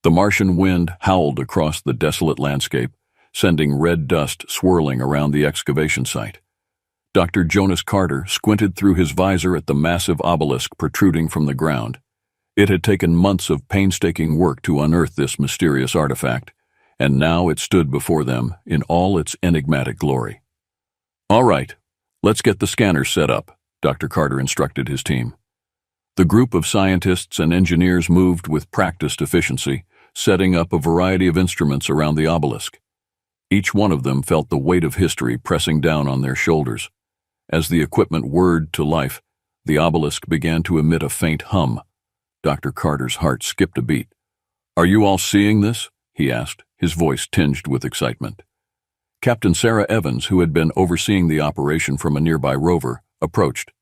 The Martian wind howled across the desolate landscape, sending red dust swirling around the excavation site. Dr. Jonas Carter squinted through his visor at the massive obelisk protruding from the ground. It had taken months of painstaking work to unearth this mysterious artifact, and now it stood before them in all its enigmatic glory. "All right, let's get the scanners set up," Dr. Carter instructed his team. The group of scientists and engineers moved with practiced efficiency, setting up a variety of instruments around the obelisk. Each one of them felt the weight of history pressing down on their shoulders. As the equipment whirred to life, the obelisk began to emit a faint hum. Dr. Carter's heart skipped a beat. "Are you all seeing this?" he asked, his voice tinged with excitement. Captain Sarah Evans, who had been overseeing the operation from a nearby rover, approached.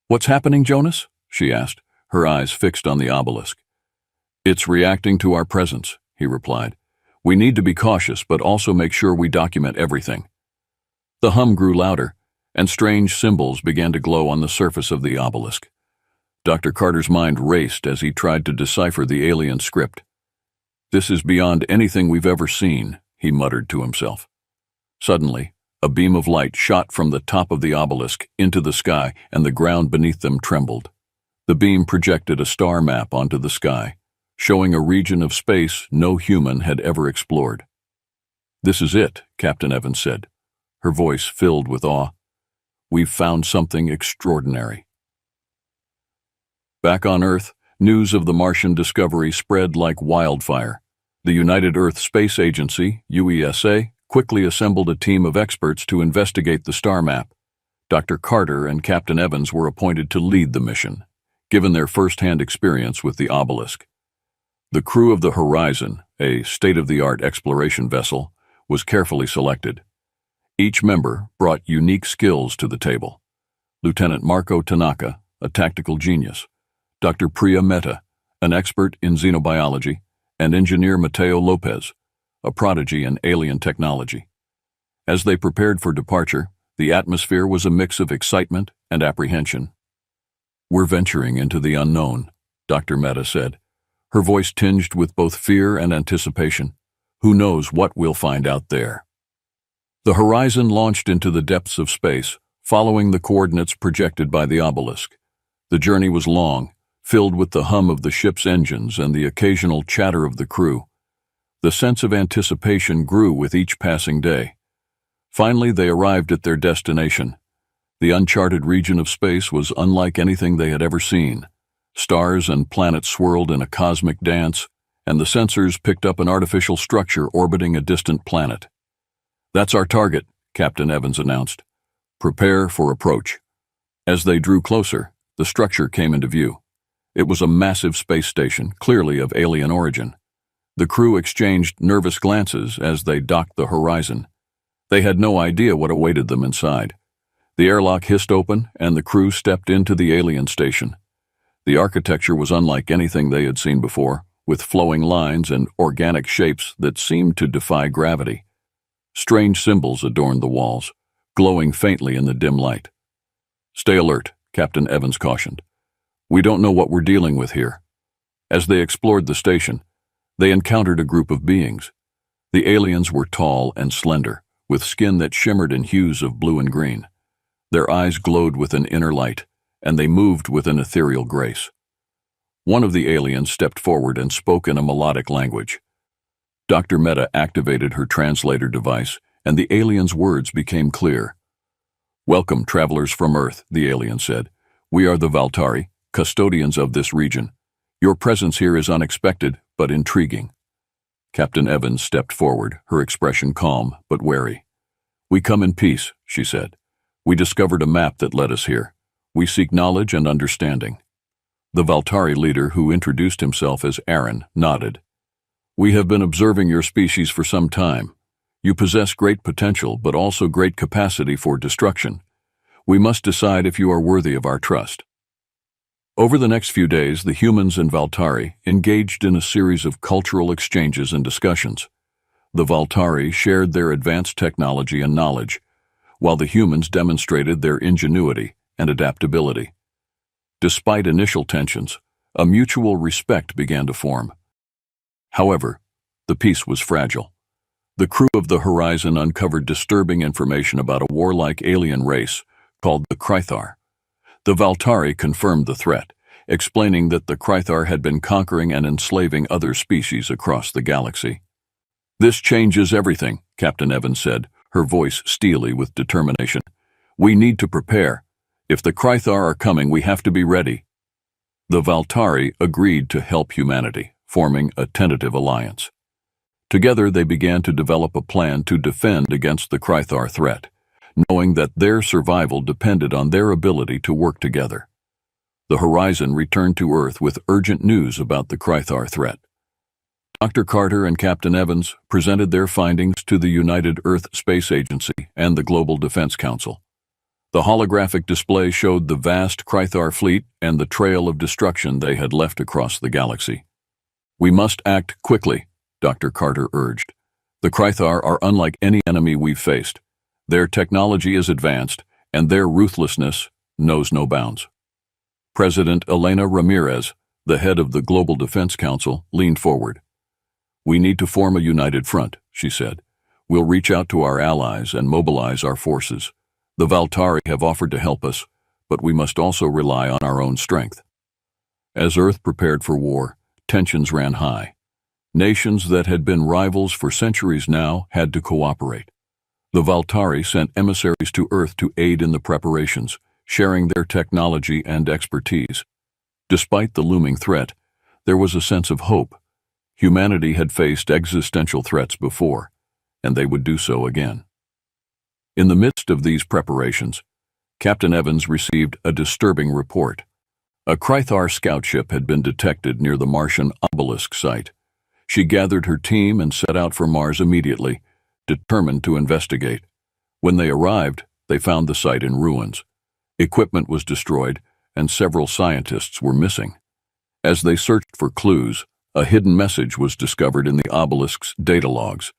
"What's happening, Jonas?" she asked, her eyes fixed on the obelisk. "It's reacting to our presence," he replied. "We need to be cautious, but also make sure we document everything." The hum grew louder, and strange symbols began to glow on the surface of the obelisk. Dr. Carter's mind raced as he tried to decipher the alien script. "This is beyond anything we've ever seen," he muttered to himself. Suddenly, a beam of light shot from the top of the obelisk into the sky, and the ground beneath them trembled. The beam projected a star map onto the sky, showing a region of space no human had ever explored. "This is it," Captain Evans said, her voice filled with awe. "We've found something extraordinary." Back on Earth, news of the Martian discovery spread like wildfire. The United Earth Space Agency, UESA, quickly assembled a team of experts to investigate the star map. Dr. Carter and Captain Evans were appointed to lead the mission, given their first-hand experience with the obelisk. The crew of the Horizon, a state-of-the-art exploration vessel, was carefully selected. Each member brought unique skills to the table. Lieutenant Marco Tanaka, a tactical genius, Dr. Priya Mehta, an expert in xenobiology, and Engineer Mateo Lopez, a prodigy in alien technology. As they prepared for departure, the atmosphere was a mix of excitement and apprehension. "We're venturing into the unknown," Dr. Mehta said, her voice tinged with both fear and anticipation. "Who knows what we'll find out there?" The Horizon launched into the depths of space, following the coordinates projected by the obelisk. The journey was long, filled with the hum of the ship's engines and the occasional chatter of the crew. The sense of anticipation grew with each passing day. Finally, they arrived at their destination. The uncharted region of space was unlike anything they had ever seen. Stars and planets swirled in a cosmic dance, and the sensors picked up an artificial structure orbiting a distant planet. "That's our target," Captain Evans announced. "Prepare for approach." As they drew closer, the structure came into view. It was a massive space station, clearly of alien origin. The crew exchanged nervous glances as they docked the Horizon. They had no idea what awaited them inside. The airlock hissed open, and the crew stepped into the alien station. The architecture was unlike anything they had seen before, with flowing lines and organic shapes that seemed to defy gravity. Strange symbols adorned the walls, glowing faintly in the dim light. "Stay alert," Captain Evans cautioned. "We don't know what we're dealing with here." As they explored the station, they encountered a group of beings. The aliens were tall and slender, with skin that shimmered in hues of blue and green. Their eyes glowed with an inner light, and they moved with an ethereal grace. One of the aliens stepped forward and spoke in a melodic language. Dr. Mehta activated her translator device, and the alien's words became clear. "Welcome, travelers from Earth," the alien said. "We are the Valtari, custodians of this region. Your presence here is unexpected, but intriguing." Captain Evans stepped forward, her expression calm but wary. "We come in peace," she said. "We discovered a map that led us here. We seek knowledge and understanding." The Valtari leader, who introduced himself as Aaron, nodded. "We have been observing your species for some time. You possess great potential, but also great capacity for destruction. We must decide if you are worthy of our trust." Over the next few days, the humans and Valtari engaged in a series of cultural exchanges and discussions. The Valtari shared their advanced technology and knowledge, while the humans demonstrated their ingenuity and adaptability. Despite initial tensions, a mutual respect began to form. However, the peace was fragile. The crew of the Horizon uncovered disturbing information about a warlike alien race called the Krythar. The Valtari confirmed the threat, explaining that the Krythar had been conquering and enslaving other species across the galaxy. "This changes everything," Captain Evans said, her voice steely with determination. "We need to prepare. If the Krythar are coming, we have to be ready." The Valtari agreed to help humanity, forming a tentative alliance. Together they began to develop a plan to defend against the Krythar threat, knowing that their survival depended on their ability to work together. The Horizon returned to Earth with urgent news about the Krythar threat. Dr. Carter and Captain Evans presented their findings to the United Earth Space Agency and the Global Defense Council. The holographic display showed the vast Krythar fleet and the trail of destruction they had left across the galaxy. "We must act quickly," Dr. Carter urged. "The Krythar are unlike any enemy we've faced. Their technology is advanced, and their ruthlessness knows no bounds." President Elena Ramirez, the head of the Global Defense Council, leaned forward. "We need to form a united front," she said. "We'll reach out to our allies and mobilize our forces. The Valtari have offered to help us, but we must also rely on our own strength." As Earth prepared for war, tensions ran high. Nations that had been rivals for centuries now had to cooperate. The Valtari sent emissaries to Earth to aid in the preparations, sharing their technology and expertise. Despite the looming threat, there was a sense of hope. Humanity had faced existential threats before, and they would do so again. In the midst of these preparations, Captain Evans received a disturbing report. A Krythar scout ship had been detected near the Martian obelisk site. She gathered her team and set out for Mars immediately, determined to investigate. When they arrived, they found the site in ruins. Equipment was destroyed, and several scientists were missing. As they searched for clues, a hidden message was discovered in the obelisk's data logs.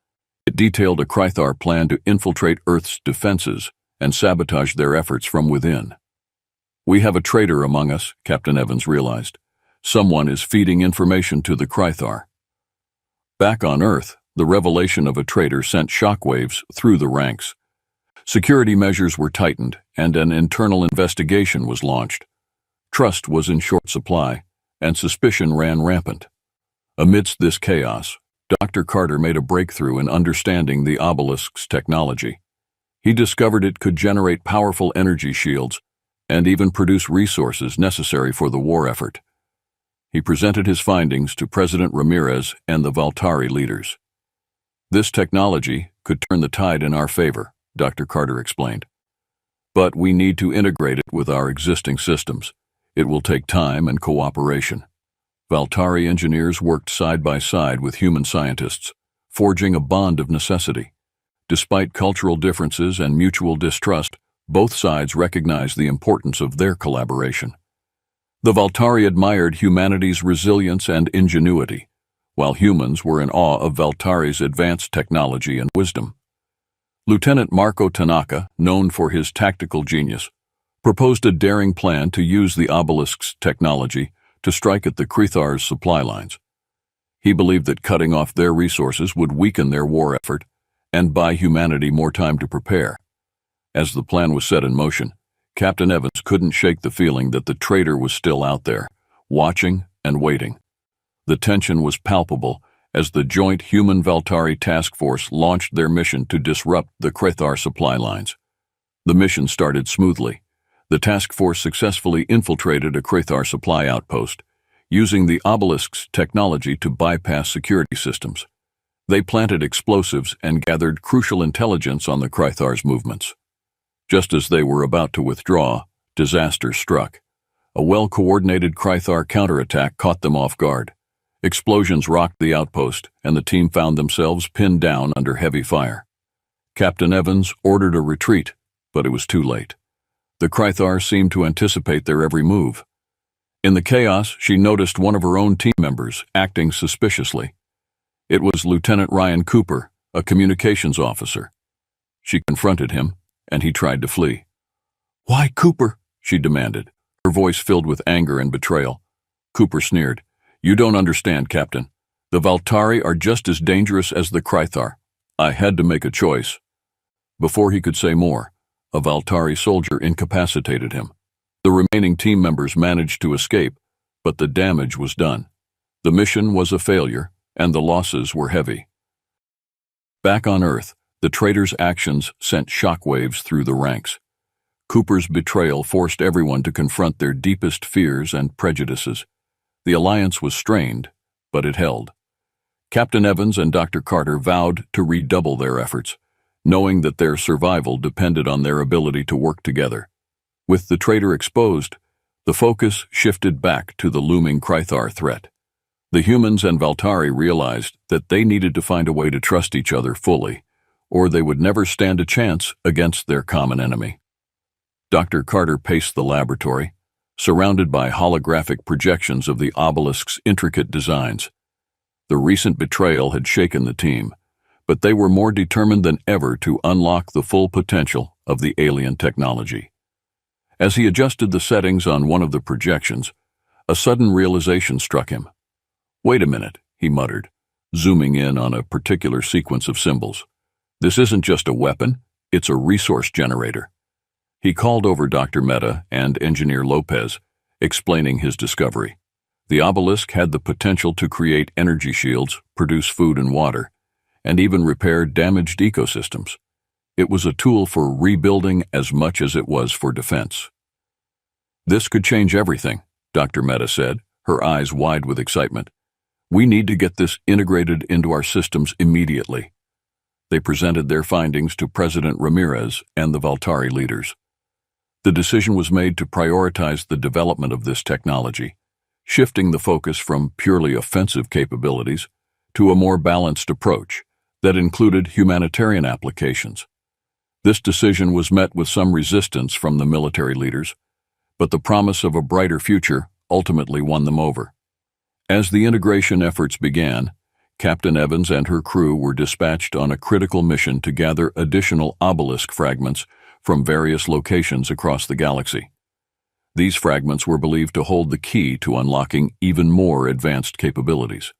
It detailed a Krythar plan to infiltrate Earth's defenses and sabotage their efforts from within. "We have a traitor among us," Captain Evans realized. "Someone is feeding information to the Krythar." Back on Earth, the revelation of a traitor sent shockwaves through the ranks. Security measures were tightened, and an internal investigation was launched. Trust was in short supply, and suspicion ran rampant. Amidst this chaos, Dr. Carter made a breakthrough in understanding the obelisk's technology. He discovered it could generate powerful energy shields and even produce resources necessary for the war effort. He presented his findings to President Ramirez and the Valtari leaders. "This technology could turn the tide in our favor," Dr. Carter explained. "But we need to integrate it with our existing systems. It will take time and cooperation." Valtari engineers worked side by side with human scientists, forging a bond of necessity. Despite cultural differences and mutual distrust, both sides recognized the importance of their collaboration. The Valtari admired humanity's resilience and ingenuity, while humans were in awe of Valtari's advanced technology and wisdom. Lieutenant Marco Tanaka, known for his tactical genius, proposed a daring plan to use the obelisk's technology to strike at the Krythar's supply lines. He believed that cutting off their resources would weaken their war effort and buy humanity more time to prepare. As the plan was set in motion, Captain Evans couldn't shake the feeling that the traitor was still out there, watching and waiting. The tension was palpable as the joint Human-Valtari task force launched their mission to disrupt the Krythar supply lines. The mission started smoothly. The task force successfully infiltrated a Krythar supply outpost, using the obelisk's technology to bypass security systems. They planted explosives and gathered crucial intelligence on the Krythar's movements. Just as they were about to withdraw, disaster struck. A well-coordinated Krythar counterattack caught them off guard. Explosions rocked the outpost, and the team found themselves pinned down under heavy fire. Captain Evans ordered a retreat, but it was too late. The Krythar seemed to anticipate their every move. In the chaos, she noticed one of her own team members acting suspiciously. It was Lieutenant Ryan Cooper, a communications officer. She confronted him, and he tried to flee. "Why, Cooper?" she demanded, her voice filled with anger and betrayal. Cooper sneered. "You don't understand, Captain. The Valtari are just as dangerous as the Krythar. I had to make a choice. Before he could say more, a Valtari soldier incapacitated him. The remaining team members managed to escape, but the damage was done. The mission was a failure, and the losses were heavy. Back on Earth, the traitor's actions sent shockwaves through the ranks. Cooper's betrayal forced everyone to confront their deepest fears and prejudices. The alliance was strained, but it held. Captain Evans and Dr. Carter vowed to redouble their efforts, knowing that their survival depended on their ability to work together. With the traitor exposed, the focus shifted back to the looming Krythar threat. The humans and Valtari realized that they needed to find a way to trust each other fully, or they would never stand a chance against their common enemy. Dr. Carter paced the laboratory, surrounded by holographic projections of the obelisk's intricate designs. The recent betrayal had shaken the team, but they were more determined than ever to unlock the full potential of the alien technology. As he adjusted the settings on one of the projections, a sudden realization struck him. "Wait a minute," he muttered, zooming in on a particular sequence of symbols. "This isn't just a weapon, it's a resource generator." He called over Dr. Mehta and Engineer Lopez, explaining his discovery. The obelisk had the potential to create energy shields, produce food and water, and even repair damaged ecosystems. It was a tool for rebuilding as much as it was for defense. "This could change everything," Dr. Mehta said, her eyes wide with excitement. "We need to get this integrated into our systems immediately." They presented their findings to President Ramirez and the Valtari leaders. The decision was made to prioritize the development of this technology, shifting the focus from purely offensive capabilities to a more balanced approach that included humanitarian applications. This decision was met with some resistance from the military leaders, but the promise of a brighter future ultimately won them over. As the integration efforts began, Captain Evans and her crew were dispatched on a critical mission to gather additional obelisk fragments from various locations across the galaxy. These fragments were believed to hold the key to unlocking even more advanced capabilities.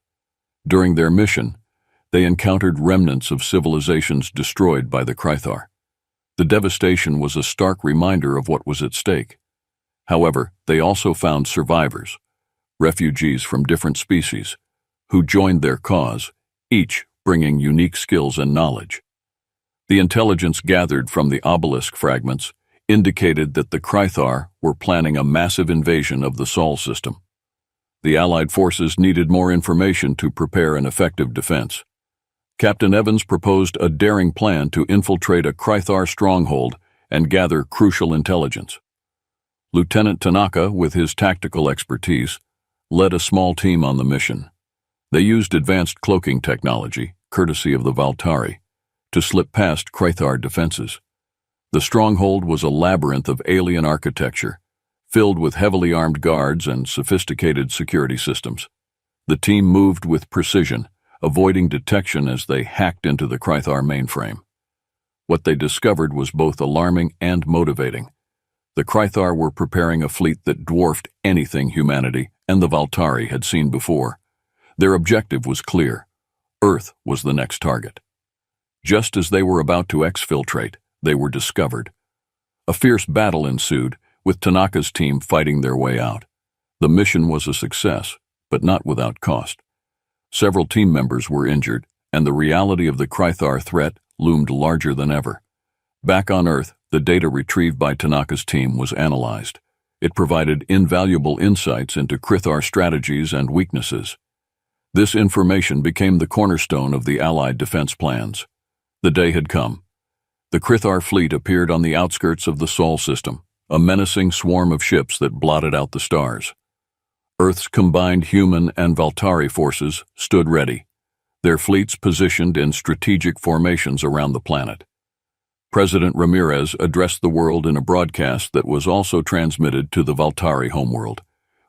During their mission, they encountered remnants of civilizations destroyed by the Krythar. The devastation was a stark reminder of what was at stake. However, they also found survivors, refugees from different species, who joined their cause, each bringing unique skills and knowledge. The intelligence gathered from the obelisk fragments indicated that the Krythar were planning a massive invasion of the Sol system. The Allied forces needed more information to prepare an effective defense. Captain Evans proposed a daring plan to infiltrate a Krythar stronghold and gather crucial intelligence. Lieutenant Tanaka, with his tactical expertise, led a small team on the mission. They used advanced cloaking technology, courtesy of the Valtari, to slip past Krythar defenses. The stronghold was a labyrinth of alien architecture, filled with heavily armed guards and sophisticated security systems. The team moved with precision, avoiding detection as they hacked into the Krythar mainframe. What they discovered was both alarming and motivating. The Krythar were preparing a fleet that dwarfed anything humanity and the Valtari had seen before. Their objective was clear. Earth was the next target. Just as they were about to exfiltrate, they were discovered. A fierce battle ensued, with Tanaka's team fighting their way out. The mission was a success, but not without cost. Several team members were injured, and the reality of the Krythar threat loomed larger than ever. Back on Earth, the data retrieved by Tanaka's team was analyzed. It provided invaluable insights into Krythar strategies and weaknesses. This information became the cornerstone of the Allied defense plans. The day had come. The Krythar fleet appeared on the outskirts of the Sol system, a menacing swarm of ships that blotted out the stars. Earth's combined human and Valtari forces stood ready, their fleets positioned in strategic formations around the planet. President Ramirez addressed the world in a broadcast that was also transmitted to the Valtari homeworld.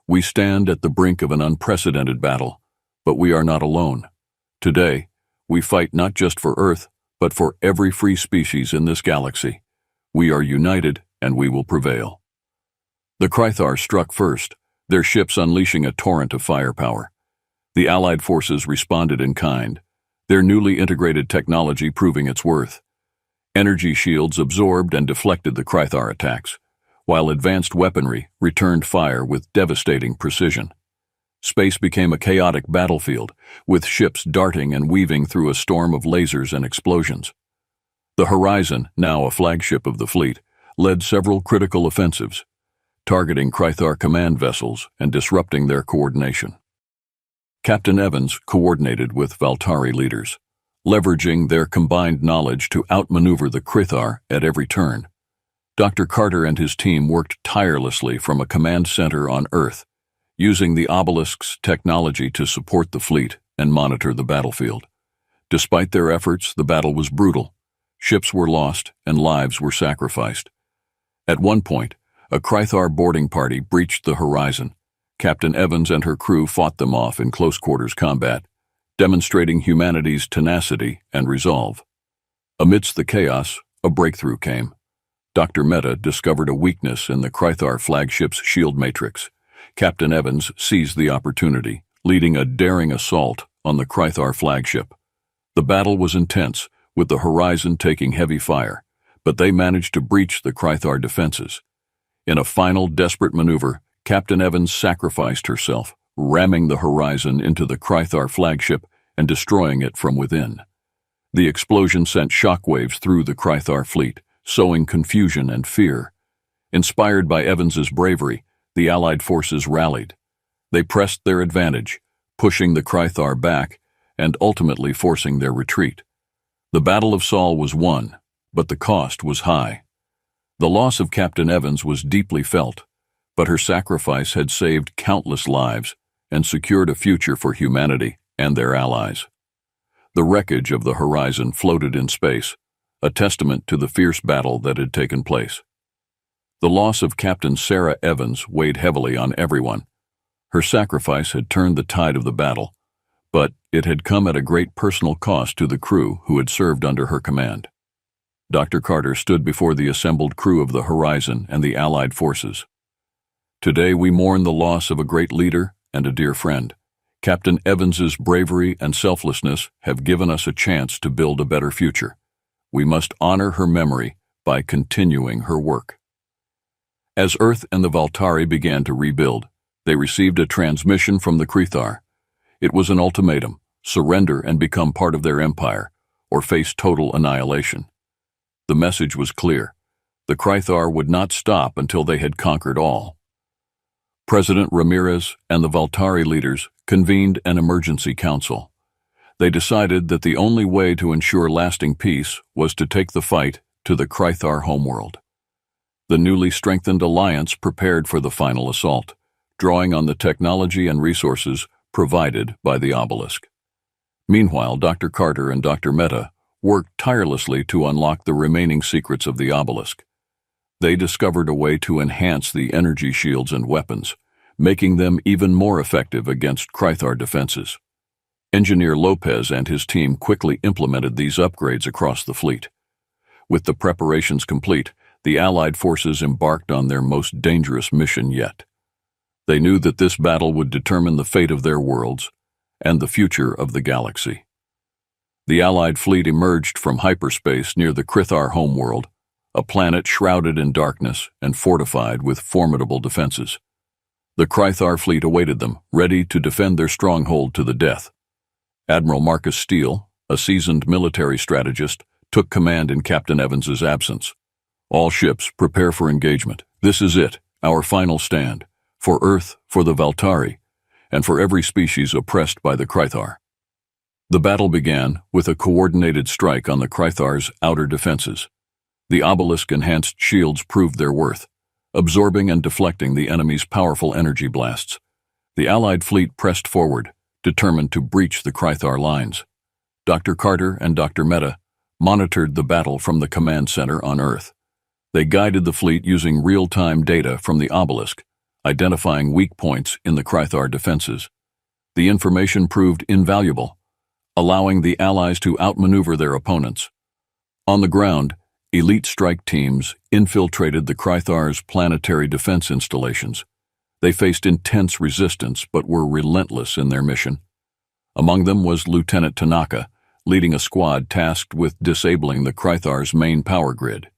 "We stand at the brink of an unprecedented battle, but we are not alone. Today, we fight not just for Earth, but for every free species in this galaxy. We are united, and we will prevail." The Krythar struck first, their ships unleashing a torrent of firepower. The Allied forces responded in kind, their newly integrated technology proving its worth. Energy shields absorbed and deflected the Krythar attacks, while advanced weaponry returned fire with devastating precision. Space became a chaotic battlefield, with ships darting and weaving through a storm of lasers and explosions. The Horizon, now a flagship of the fleet, led several critical offensives, targeting Krythar command vessels and disrupting their coordination. Captain Evans coordinated with Valtari leaders, leveraging their combined knowledge to outmaneuver the Krythar at every turn. Dr. Carter and his team worked tirelessly from a command center on Earth, using the Obelisk's technology to support the fleet and monitor the battlefield. Despite their efforts, the battle was brutal. Ships were lost and lives were sacrificed. At one point, a Krythar boarding party breached the Horizon. Captain Evans and her crew fought them off in close-quarters combat, demonstrating humanity's tenacity and resolve. Amidst the chaos, a breakthrough came. Dr. Mehta discovered a weakness in the Krythar flagship's shield matrix. Captain Evans seized the opportunity, leading a daring assault on the Krythar flagship. The battle was intense, with the Horizon taking heavy fire, but they managed to breach the Krythar defenses. In a final desperate maneuver, Captain Evans sacrificed herself, ramming the Horizon into the Krythar flagship and destroying it from within. The explosion sent shockwaves through the Krythar fleet, sowing confusion and fear. Inspired by Evans's bravery, the Allied forces rallied. They pressed their advantage, pushing the Krythar back and ultimately forcing their retreat. The Battle of Sol was won, but the cost was high. The loss of Captain Evans was deeply felt, but her sacrifice had saved countless lives and secured a future for humanity and their allies. The wreckage of the Horizon floated in space, a testament to the fierce battle that had taken place. The loss of Captain Sarah Evans weighed heavily on everyone. Her sacrifice had turned the tide of the battle, but it had come at a great personal cost to the crew who had served under her command. Dr. Carter stood before the assembled crew of the Horizon and the Allied forces. Today we mourn the loss of a great leader and a dear friend. Captain Evans's bravery and selflessness have given us a chance to build a better future. We must honor her memory by continuing her work. As Earth and the Valtari began to rebuild, they received a transmission from the Krythar. It was an ultimatum: surrender and become part of their empire, or face total annihilation. The message was clear: the Krythar would not stop until they had conquered all. President Ramirez and the Valtari leaders convened an emergency council. They decided that the only way to ensure lasting peace was to take the fight to the Krythar homeworld. The newly strengthened alliance prepared for the final assault, drawing on the technology and resources provided by the Obelisk. Meanwhile, Dr. Carter and Dr. Mehta worked tirelessly to unlock the remaining secrets of the Obelisk. They discovered a way to enhance the energy shields and weapons, making them even more effective against Krythar defenses. Engineer Lopez and his team quickly implemented these upgrades across the fleet. With the preparations complete, the Allied forces embarked on their most dangerous mission yet. They knew that this battle would determine the fate of their worlds and the future of the galaxy. The Allied fleet emerged from hyperspace near the Krythar homeworld, a planet shrouded in darkness and fortified with formidable defenses. The Krythar fleet awaited them, ready to defend their stronghold to the death. Admiral Marcus Steele, a seasoned military strategist, took command in Captain Evans's absence. All ships, prepare for engagement. This is it, our final stand, for Earth, for the Valtari, and for every species oppressed by the Krythar. The battle began with a coordinated strike on the Krythar's outer defenses. The Obelisk-enhanced shields proved their worth, absorbing and deflecting the enemy's powerful energy blasts. The Allied fleet pressed forward, determined to breach the Krythar lines. Dr. Carter and Dr. Mehta monitored the battle from the command center on Earth. They guided the fleet using real-time data from the Obelisk, identifying weak points in the Krythar defenses. The information proved invaluable, allowing the Allies to outmaneuver their opponents. On the ground, elite strike teams infiltrated the Krythar's planetary defense installations. They faced intense resistance but were relentless in their mission. Among them was Lieutenant Tanaka, leading a squad tasked with disabling the Krythar's main power grid.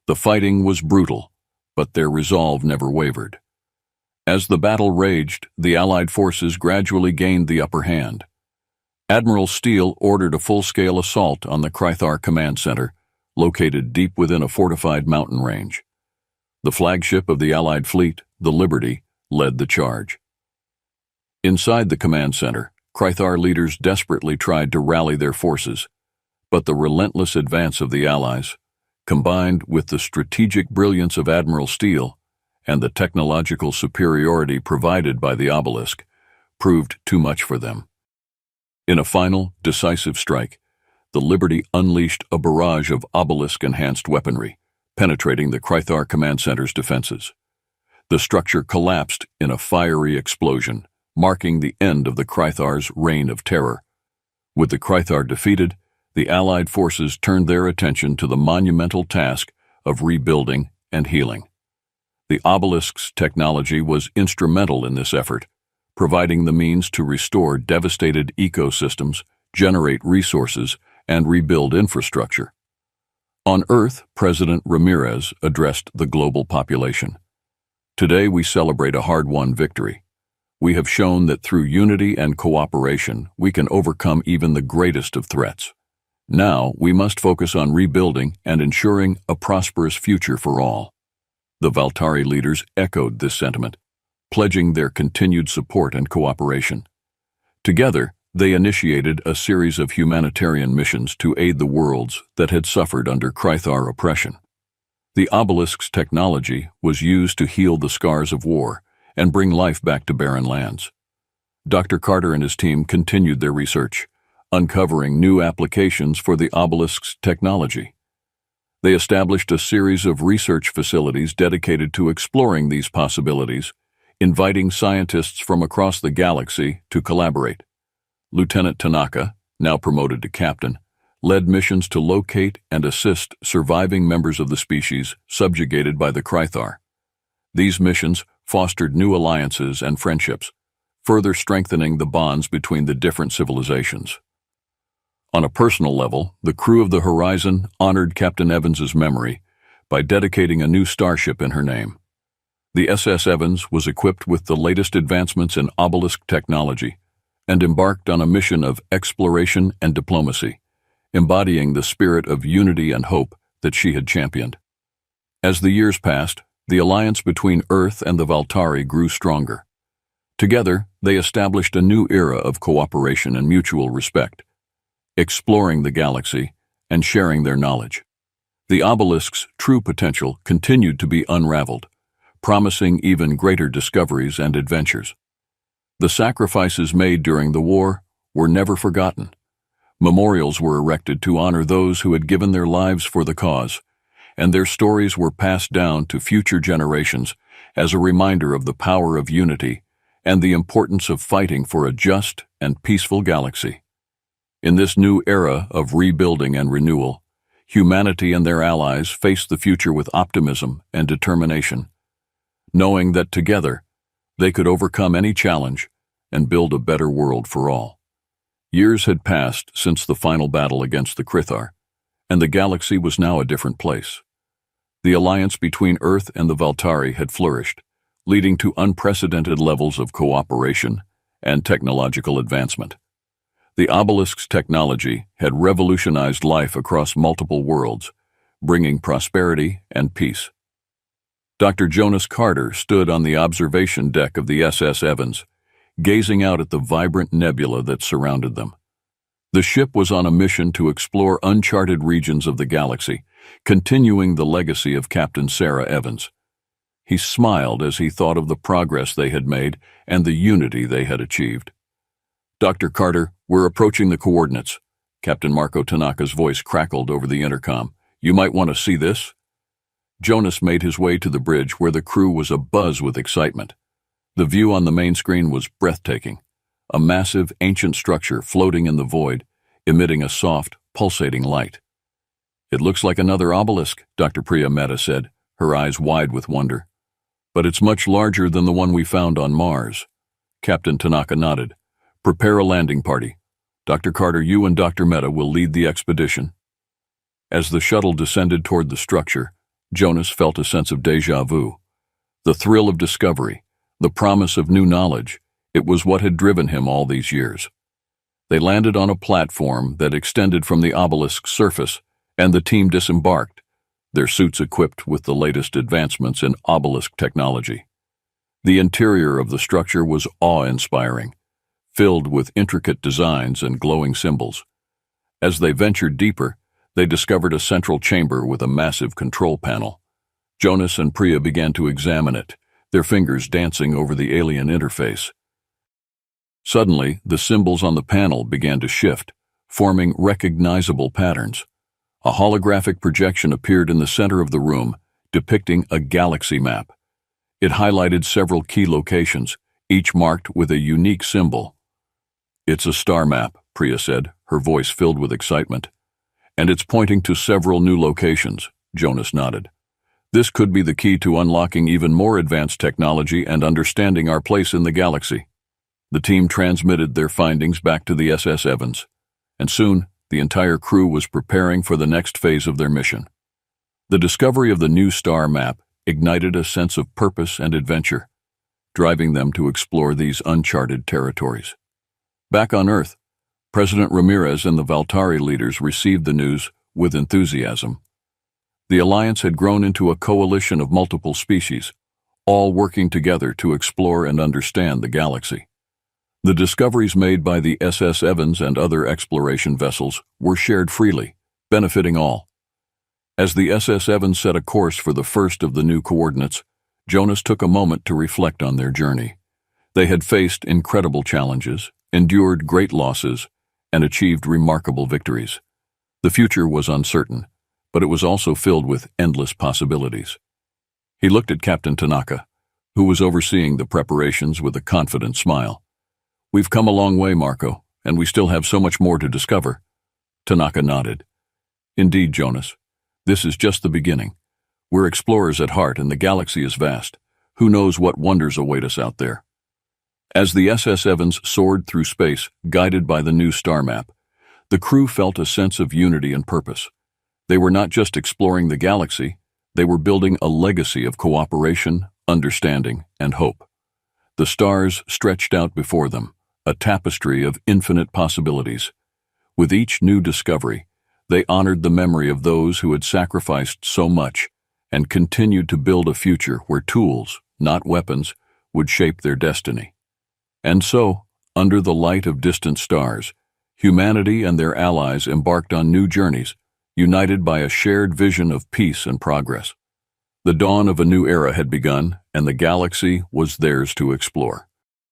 The fighting was brutal, but their resolve never wavered. As the battle raged, the Allied forces gradually gained the upper hand. Admiral Steele ordered a full-scale assault on the Krythar Command Center, located deep within a fortified mountain range. The flagship of the Allied fleet, the Liberty, led the charge. Inside the command center, Krythar leaders desperately tried to rally their forces, but the relentless advance of the Allies, combined with the strategic brilliance of Admiral Steele and the technological superiority provided by the obelisk, proved too much for them. In a final, decisive strike, the Liberty unleashed a barrage of obelisk-enhanced weaponry, penetrating the Krythar Command Center's defenses. The structure collapsed in a fiery explosion, marking the end of the Krythar's reign of terror. With the Krythar defeated, the Allied forces turned their attention to the monumental task of rebuilding and healing. The obelisk's technology was instrumental in this effort, providing the means to restore devastated ecosystems, generate resources, and rebuild infrastructure. On Earth, President Ramirez addressed the global population. Today we celebrate a hard-won victory. We have shown that through unity and cooperation, we can overcome even the greatest of threats. Now, we must focus on rebuilding and ensuring a prosperous future for all. The Valtari leaders echoed this sentiment, pledging their continued support and cooperation. Together, they initiated a series of humanitarian missions to aid the worlds that had suffered under Krythar oppression. The obelisk's technology was used to heal the scars of war and bring life back to barren lands. Dr. Carter and his team continued their research, uncovering new applications for the obelisk's technology. They established a series of research facilities dedicated to exploring these possibilities, inviting scientists from across the galaxy to collaborate. Lieutenant Tanaka, now promoted to captain, led missions to locate and assist surviving members of the species subjugated by the Krythar. These missions fostered new alliances and friendships, further strengthening the bonds between the different civilizations. On a personal level, the crew of the Horizon honored Captain Evans's memory by dedicating a new starship in her name. The SS Evans was equipped with the latest advancements in obelisk technology and embarked on a mission of exploration and diplomacy, embodying the spirit of unity and hope that she had championed. As the years passed, the alliance between Earth and the Valtari grew stronger. Together, they established a new era of cooperation and mutual respect, exploring the galaxy and sharing their knowledge. The obelisk's true potential continued to be unraveled, promising even greater discoveries and adventures. The sacrifices made during the war were never forgotten. Memorials were erected to honor those who had given their lives for the cause, and their stories were passed down to future generations as a reminder of the power of unity and the importance of fighting for a just and peaceful galaxy. In this new era of rebuilding and renewal, humanity and their allies face the future with optimism and determination, knowing that together they could overcome any challenge and build a better world for all. Years had passed since the final battle against the Krythar, and the galaxy was now a different place. The alliance between Earth and the Valtari had flourished, leading to unprecedented levels of cooperation and technological advancement. The obelisk's technology had revolutionized life across multiple worlds, bringing prosperity and peace. Dr. Jonas Carter stood on the observation deck of the SS Evans, gazing out at the vibrant nebula that surrounded them. The ship was on a mission to explore uncharted regions of the galaxy, continuing the legacy of Captain Sarah Evans. He smiled as he thought of the progress they had made and the unity they had achieved. "Dr. Carter, we're approaching the coordinates." Captain Marco Tanaka's voice crackled over the intercom. "You might want to see this." Jonas made his way to the bridge where the crew was abuzz with excitement. The view on the main screen was breathtaking, a massive, ancient structure floating in the void, emitting a soft, pulsating light. "It looks like another obelisk," Dr. Priya Mehta said, her eyes wide with wonder. "But it's much larger than the one we found on Mars." Captain Tanaka nodded. "Prepare a landing party. Dr. Carter, you and Dr. Mehta will lead the expedition." As the shuttle descended toward the structure, Jonas felt a sense of déjà vu. The thrill of discovery, the promise of new knowledge, it was what had driven him all these years. They landed on a platform that extended from the obelisk's surface, and the team disembarked, their suits equipped with the latest advancements in obelisk technology. The interior of the structure was awe-inspiring, filled with intricate designs and glowing symbols. As they ventured deeper, they discovered a central chamber with a massive control panel. Jonas and Priya began to examine it, their fingers dancing over the alien interface. Suddenly, the symbols on the panel began to shift, forming recognizable patterns. A holographic projection appeared in the center of the room, depicting a galaxy map. It highlighted several key locations, each marked with a unique symbol. "It's a star map," Priya said, her voice filled with excitement. "And it's pointing to several new locations," Jonas nodded. "This could be the key to unlocking even more advanced technology and understanding our place in the galaxy." The team transmitted their findings back to the SS Evans, and soon the entire crew was preparing for the next phase of their mission. The discovery of the new star map ignited a sense of purpose and adventure, driving them to explore these uncharted territories. Back on Earth, President Ramirez and the Valtari leaders received the news with enthusiasm. The alliance had grown into a coalition of multiple species, all working together to explore and understand the galaxy. The discoveries made by the SS Evans and other exploration vessels were shared freely, benefiting all. As the SS Evans set a course for the first of the new coordinates, Jonas took a moment to reflect on their journey. They had faced incredible challenges, endured great losses, and achieved remarkable victories. The future was uncertain, but it was also filled with endless possibilities. He looked at Captain Tanaka, who was overseeing the preparations with a confident smile. "We've come a long way, Marco, and we still have so much more to discover." Tanaka nodded. "Indeed, Jonas. This is just the beginning. We're explorers at heart, and the galaxy is vast. Who knows what wonders await us out there?" As the SS Evans soared through space, guided by the new star map, the crew felt a sense of unity and purpose. They were not just exploring the galaxy, they were building a legacy of cooperation, understanding, and hope. The stars stretched out before them, a tapestry of infinite possibilities. With each new discovery, they honored the memory of those who had sacrificed so much and continued to build a future where tools, not weapons, would shape their destiny. And so, under the light of distant stars, humanity and their allies embarked on new journeys, united by a shared vision of peace and progress. The dawn of a new era had begun, and the galaxy was theirs to explore.